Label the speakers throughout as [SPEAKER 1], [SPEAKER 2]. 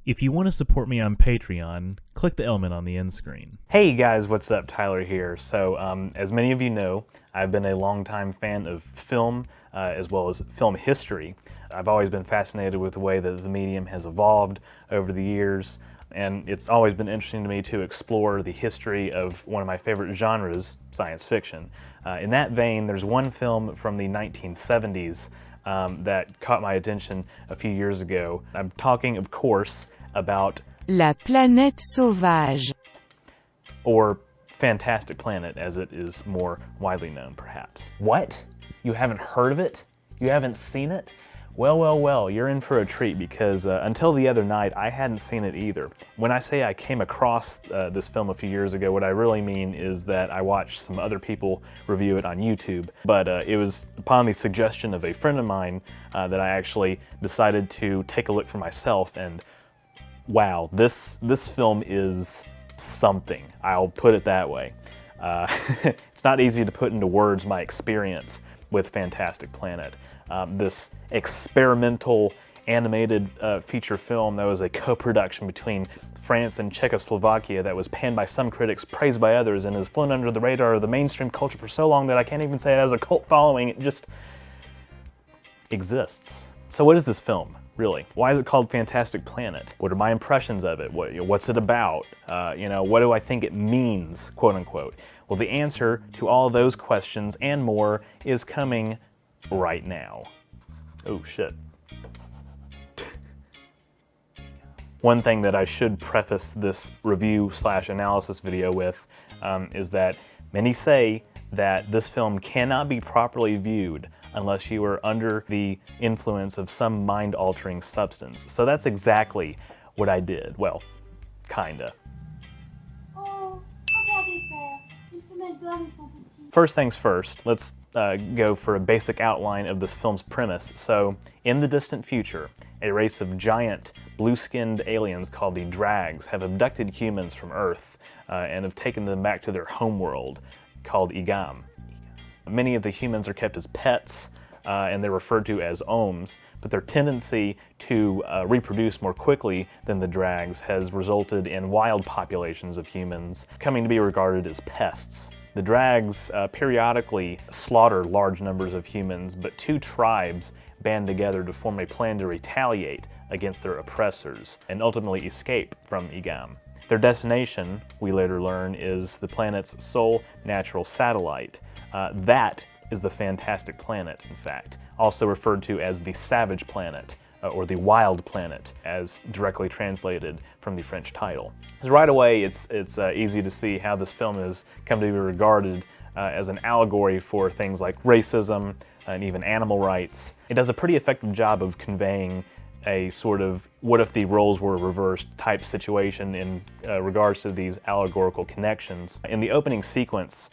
[SPEAKER 1] If you want to support me on Patreon, click the element on the end screen. Hey guys, what's up? Tyler here. So, as many of you know, I've been a longtime fan of film, as well as film history. I've always been fascinated with the way that the medium has evolved over the years, and it's always been interesting to me to explore the history of one of my favorite genres, science fiction. In that vein, there's one film from the 1970s that caught my attention a few years ago. I'm talking, of course, about
[SPEAKER 2] La planète sauvage,
[SPEAKER 1] or Fantastic Planet, as it is more widely known, perhaps. What? You haven't heard of it? You haven't seen it? Well, you're in for a treat because until the other night, I hadn't seen it either. When I say I came across this film a few years ago, what I really mean is that I watched some other people review it on YouTube, but it was upon the suggestion of a friend of mine that I actually decided to take a look for myself, and wow, this film is something. I'll put it that way. It's not easy to put into words my experience with Fantastic Planet. This experimental animated feature film that was a co-production between France and Czechoslovakia that was panned by some critics, praised by others, and has flown under the radar of the mainstream culture for so long that I can't even say it has a cult following. It just exists. So what is this film, really? Why is it called Fantastic Planet? What are my impressions of it? What's it about? What do I think it means, quote unquote? Well, the answer to all those questions and more is coming right now. Oh shit. One thing that I should preface this review/analysis video with is that many say that this film cannot be properly viewed unless you are under the influence of some mind-altering substance. So that's exactly what I did. Well, kinda. First things first, let's go for a basic outline of this film's premise. So, in the distant future, a race of giant blue-skinned aliens called the Drags have abducted humans from Earth and have taken them back to their homeworld called Igam. Many of the humans are kept as pets, and they're referred to as ohms, but their tendency to reproduce more quickly than the Drags has resulted in wild populations of humans coming to be regarded as pests. The Drags periodically slaughter large numbers of humans, but two tribes band together to form a plan to retaliate against their oppressors and ultimately escape from Igam. Their destination, we later learn, is the planet's sole natural satellite. That is the Fantastic Planet, in fact, also referred to as the Savage Planet, or the Wild Planet, as directly translated from the French title. So right away, it's easy to see how this film has come to be regarded as an allegory for things like racism and even animal rights. It does a pretty effective job of conveying a sort of what if the roles were reversed type situation in regards to these allegorical connections. In the opening sequence,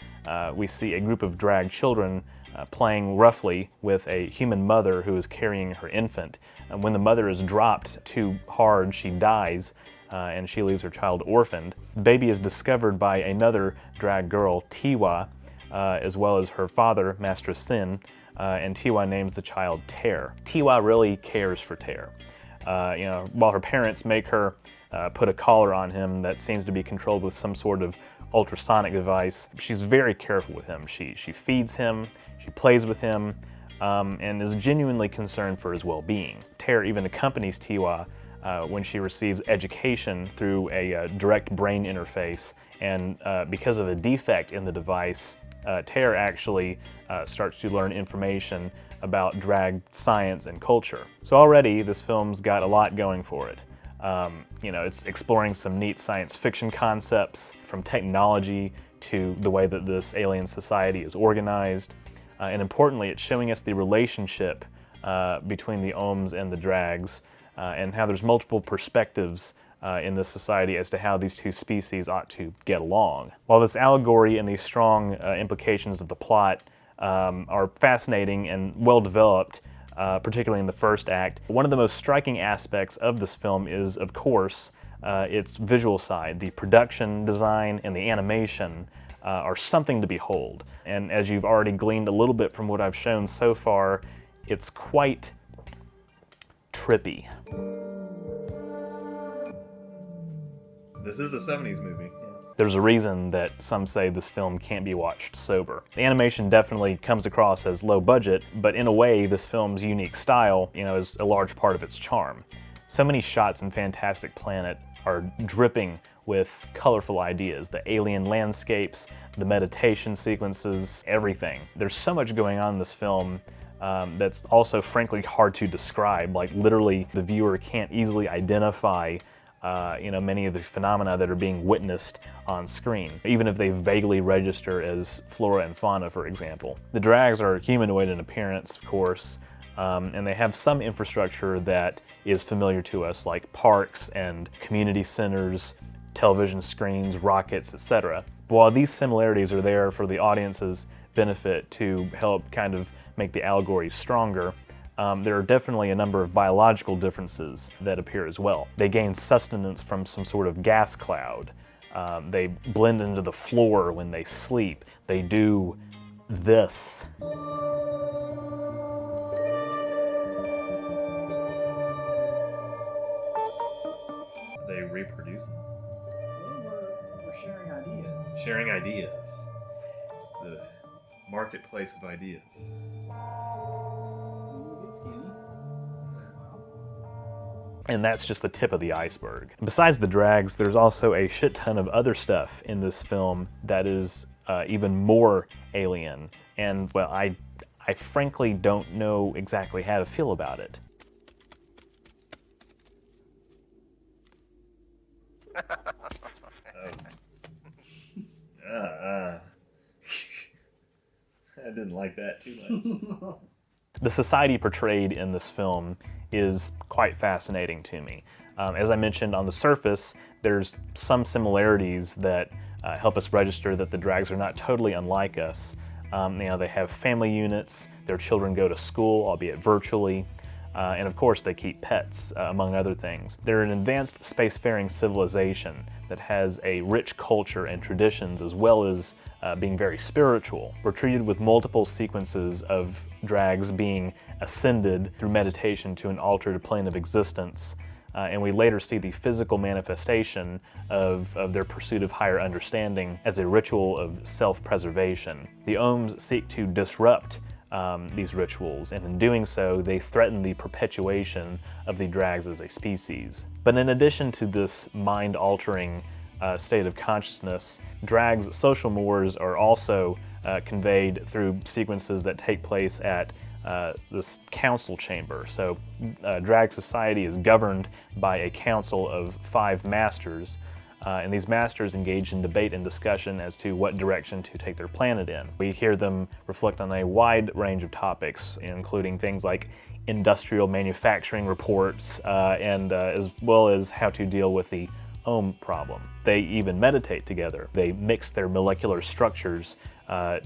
[SPEAKER 1] we see a group of drag children playing roughly with a human mother who is carrying her infant. And when the mother is dropped too hard, she dies, and she leaves her child orphaned. The baby is discovered by another drag girl, Tiwa, as well as her father, Master Sin, and Tiwa names the child Tear. Tiwa really cares for Tear. While her parents make her put a collar on him that seems to be controlled with some sort of ultrasonic device, she's very careful with him. She feeds him, she plays with him, and is genuinely concerned for his well-being. Tear even accompanies Tiwa when she receives education through a direct brain interface, and because of a defect in the device, Tear actually starts to learn information about drag science and culture. So already this film's got a lot going for it. It's exploring some neat science fiction concepts, from technology to the way that this alien society is organized. And importantly, it's showing us the relationship between the ohms and the drags, and how there's multiple perspectives in this society as to how these two species ought to get along. While this allegory and the strong implications of the plot are fascinating and well developed, particularly in the first act, one of the most striking aspects of this film is, of course, its visual side. The production design and the animation are something to behold. And as you've already gleaned a little bit from what I've shown so far, it's quite trippy. This is a 70s movie. There's a reason that some say this film can't be watched sober. The animation definitely comes across as low budget, but in a way, this film's unique style, is a large part of its charm. So many shots in Fantastic Planet are dripping with colorful ideas. The alien landscapes, the meditation sequences, everything. There's so much going on in this film that's also frankly hard to describe. Like literally, the viewer can't easily identify many of the phenomena that are being witnessed on screen, even if they vaguely register as flora and fauna, for example. The drags are humanoid in appearance, of course, and they have some infrastructure that is familiar to us, like parks and community centers, television screens, rockets, etc. But while these similarities are there for the audience's benefit to help kind of make the allegory stronger, there are definitely a number of biological differences that appear as well. They gain sustenance from some sort of gas cloud. They blend into the floor when they sleep. They do this. Are they reproducing?
[SPEAKER 3] We're sharing ideas.
[SPEAKER 1] Sharing ideas. It's the marketplace of ideas. And that's just the tip of the iceberg. Besides the drags, there's also a shit ton of other stuff in this film that is even more alien. And well, I frankly don't know exactly how to feel about it. I didn't like that too much. The society portrayed in this film is quite fascinating to me. As I mentioned, on the surface, there's some similarities that help us register that the drags are not totally unlike us. They have family units, their children go to school, albeit virtually, and of course they keep pets, among other things. They're an advanced spacefaring civilization that has a rich culture and traditions, as well as being very spiritual. We're treated with multiple sequences of drags being ascended through meditation to an altered plane of existence, and we later see the physical manifestation of their pursuit of higher understanding as a ritual of self-preservation. The Ohms seek to disrupt these rituals, and in doing so, they threaten the perpetuation of the drags as a species. But in addition to this mind-altering state of consciousness, drags' social mores are also conveyed through sequences that take place at this council chamber. So drag society is governed by a council of 5 masters, and these masters engage in debate and discussion as to what direction to take their planet in. We hear them reflect on a wide range of topics, including things like industrial manufacturing reports, and as well as how to deal with the Ohm problem. They even meditate together. They mix their molecular structures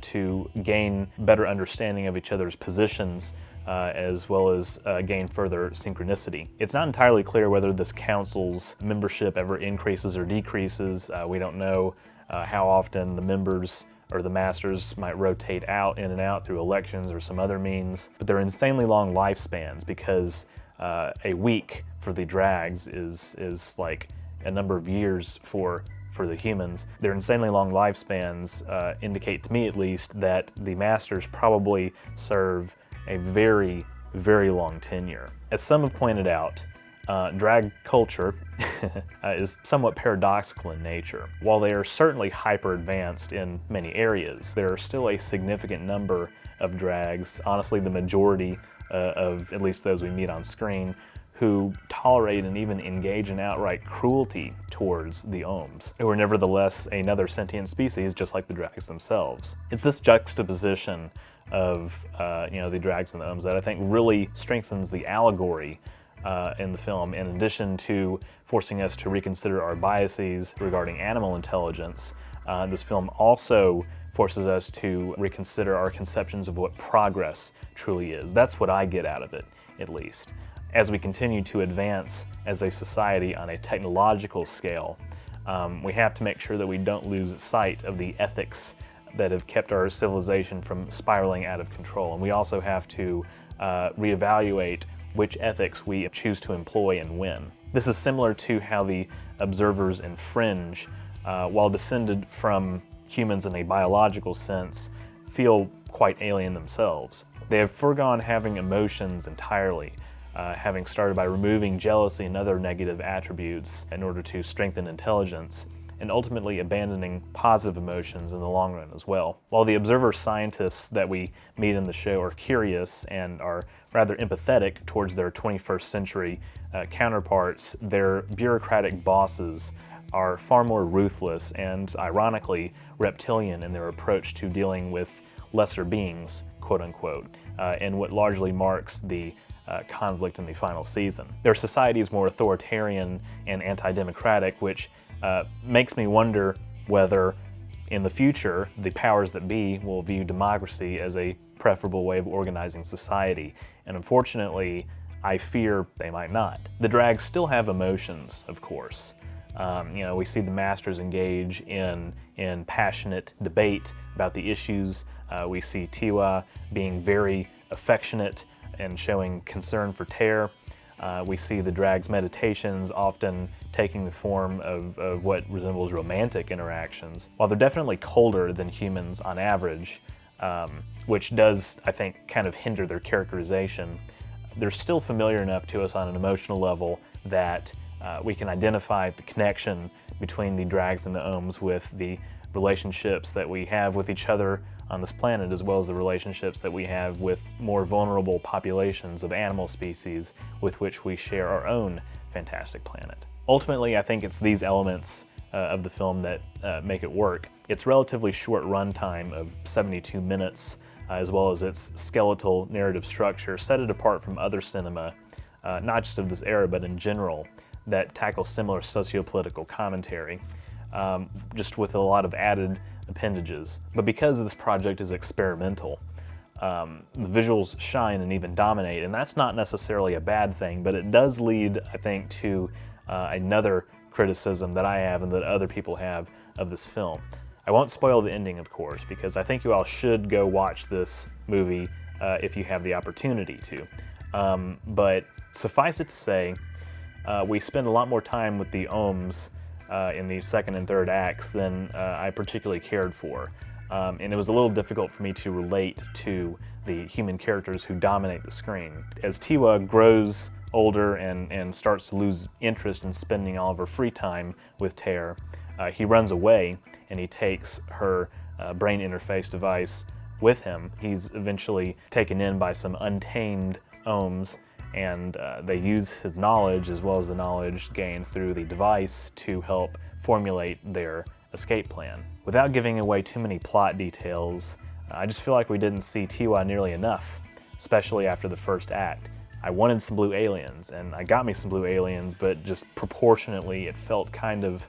[SPEAKER 1] to gain better understanding of each other's positions, as well as gain further synchronicity. It's not entirely clear whether this council's membership ever increases or decreases. We don't know how often the members or the masters might rotate out in and out through elections or some other means, but they're insanely long lifespans because a week for the drags is like a number of years for the humans. Their insanely long lifespans indicate, to me at least, that the masters probably serve a very, very long tenure. As some have pointed out, drag culture is somewhat paradoxical in nature. While they are certainly hyper-advanced in many areas, there are still a significant number of drags, honestly the majority of at least those we meet on screen, who tolerate and even engage in outright cruelty towards the Ohms, who are nevertheless another sentient species just like the drags themselves. It's this juxtaposition of the drags and the Ohms that I think really strengthens the allegory in the film, in addition to forcing us to reconsider our biases regarding animal intelligence. This film also forces us to reconsider our conceptions of what progress truly is. That's what I get out of it, at least. As we continue to advance as a society on a technological scale, we have to make sure that we don't lose sight of the ethics that have kept our civilization from spiraling out of control. And we also have to reevaluate which ethics we choose to employ and when. This is similar to how the observers in Fringe, while descended from humans in a biological sense, feel quite alien themselves. They have foregone having emotions entirely, having started by removing jealousy and other negative attributes in order to strengthen intelligence, and ultimately abandoning positive emotions in the long run as well. While the observer scientists that we meet in the show are curious and are rather empathetic towards their 21st century counterparts, their bureaucratic bosses are far more ruthless and, ironically, reptilian in their approach to dealing with lesser beings, quote unquote, and what largely marks the conflict in the final season. Their society is more authoritarian and anti-democratic, which makes me wonder whether in the future the powers that be will view democracy as a preferable way of organizing society. And unfortunately, I fear they might not. The drags still have emotions, of course. We see the masters engage in passionate debate about the issues. We see Tiwa being very affectionate and showing concern for Tear. We see the drags' meditations often taking the form of what resembles romantic interactions. While they're definitely colder than humans on average, which does, I think, kind of hinder their characterization, they're still familiar enough to us on an emotional level that we can identify the connection between the drags and the ohms with the relationships that we have with each other on this planet, as well as the relationships that we have with more vulnerable populations of animal species with which we share our own fantastic planet. Ultimately, I think it's these elements of the film that make it work. Its relatively short runtime of 72 minutes, as well as its skeletal narrative structure, set it apart from other cinema, not just of this era, but in general, that tackle similar socio-political commentary, just with a lot of added appendages. But because this project is experimental, the visuals shine and even dominate, and that's not necessarily a bad thing, but it does lead, I think, to another criticism that I have and that other people have of this film. I won't spoil the ending, of course, because I think you all should go watch this movie if you have the opportunity to. But suffice it to say, we spend a lot more time with the ohms in the second and third acts than I particularly cared for. And it was a little difficult for me to relate to the human characters who dominate the screen. As Tiwa grows older and starts to lose interest in spending all of her free time with Tear, he runs away and he takes her brain interface device with him. He's eventually taken in by some untamed ohms, and they use his knowledge as well as the knowledge gained through the device to help formulate their escape plan. Without giving away too many plot details, I just feel like we didn't see Tiwa nearly enough, especially after the first act. I wanted some blue aliens, and I got me some blue aliens, but just proportionately it felt kind of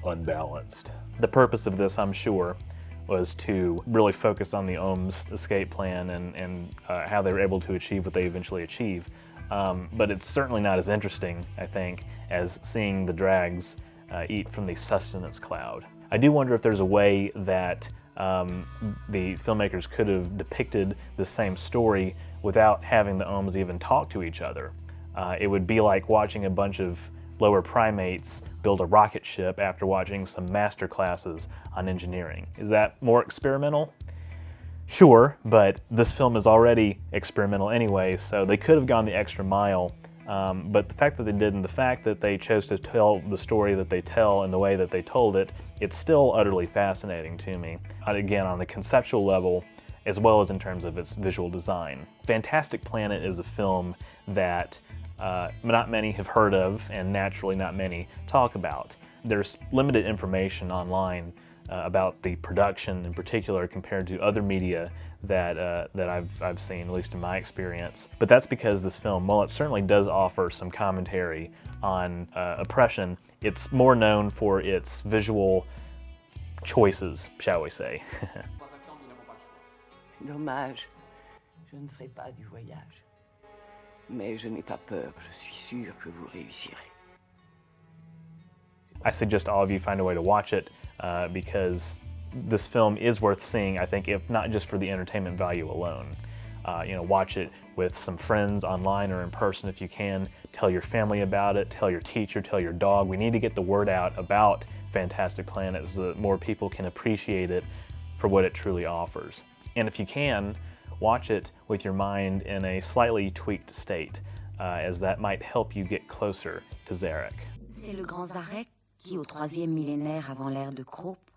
[SPEAKER 1] unbalanced. The purpose of this, I'm sure, was to really focus on the ohms escape plan and how they were able to achieve what they eventually achieve. But it's certainly not as interesting, I think, as seeing the drags eat from the sustenance cloud. I do wonder if there's a way that the filmmakers could have depicted the same story without having the ohms even talk to each other. It would be like watching a bunch of lower primates build a rocket ship after watching some master classes on engineering. Is that more experimental? Sure, but this film is already experimental anyway, so they could have gone the extra mile. But the fact that they didn't, the fact that they chose to tell the story that they tell in the way that they told it, it's still utterly fascinating to me. Again, on the conceptual level, as well as in terms of its visual design. Fantastic Planet is a film that not many have heard of, and naturally not many talk about. There's limited information online about the production in particular compared to other media that I've seen, at least in my experience. But that's because this film, while it certainly does offer some commentary on oppression, it's more known for its visual choices, shall we say.
[SPEAKER 4] Dommage, je ne serai pas du voyage. Mais je n'ai pas peur, je suis sûr que vous réussirez.
[SPEAKER 1] I suggest all of you find a way to watch it because this film is worth seeing, I think, if not just for the entertainment value alone. Watch it with some friends online or in person if you can. Tell your family about it, tell your teacher, tell your dog. We need to get the word out about Fantastic Planet so that more people can appreciate it for what it truly offers. And if you can, watch it with your mind in a slightly tweaked state, as that might help you get closer to Zarek.
[SPEAKER 5] C'est le grand Zarek qui, au 3e millénaire avant l'ère de Crope,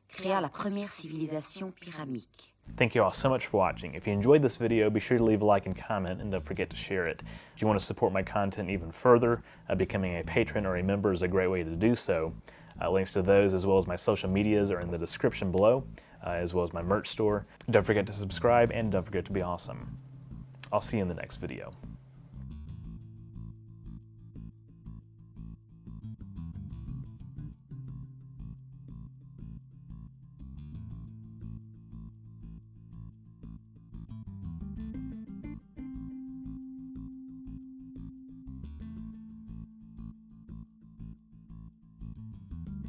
[SPEAKER 5] créa la première civilisation pyramique.
[SPEAKER 1] Thank you all so much for watching. If you enjoyed this video, be sure to leave a like and comment, and don't forget to share it. If you want to support my content even further, becoming a patron or a member is a great way to do so. Links to those as well as my social medias are in the description below, as well as my merch store. Don't forget to subscribe, and don't forget to be awesome. I'll see you in the next video.